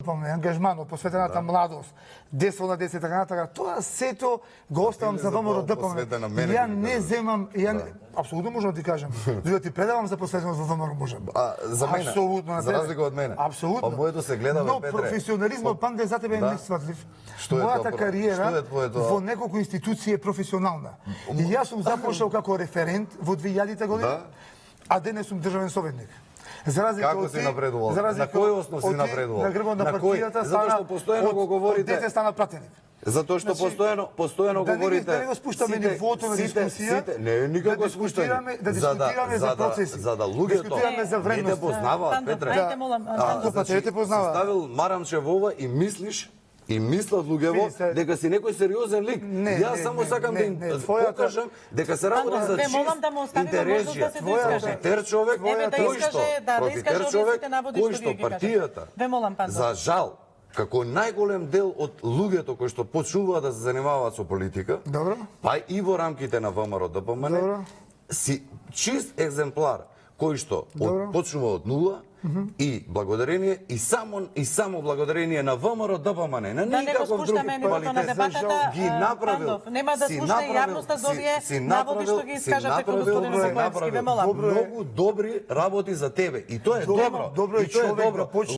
допълнение, ангажмано, посветената младост, дество на деца, така нататък. Тоа сето го оставам за ВМРО ДПМН. Ја не земам, апсолутно можам да ти кажам. Дори да ти предавам за посветеност во ВМРО можам. За мене, апсолутно, за разлика од мене. Апсолутно. Моето се гледа, но Петре. професионализмот панде за тебе е несватлив. Мојата кариера во неколку институции е професионална. И јас сум започнал како референт во 2000 година, а денес сум државен советник. За разлика Како од си напредувал? На кој основ си напредувал? На грбот на партијата Затоа што постојано го говорите. Дете стана пратеник. Затоа што постојано говорите. Да не го спуштаме нивото на дискусија. Не, никако спуштаме. Да дискутираме за процеси. За да луѓето не те познаваат, Петре. Не те познаваат. Ставил Марамче во ова и мислиш и мислат луѓево дека си некој сериозен лик. Јас само сакам да им покажам дека се работи за чист интересија. Профитер човек, кој што партијата, за жал, како најголем дел од луѓето кои што почнуваат да се занимаваат со политика, па и во рамките на ВМРО ДПМН, си чист екземплар кој што почнува од нула и благодарение и само благодарение на ВМРО ДПМН, на никаков друг квалитет ги направил. Нема да слуша и јавноста за овие наводи што ги искажате кон господин Сокоевски. Многу добри работи за тебе и тоа е добро. Добро е човек да почне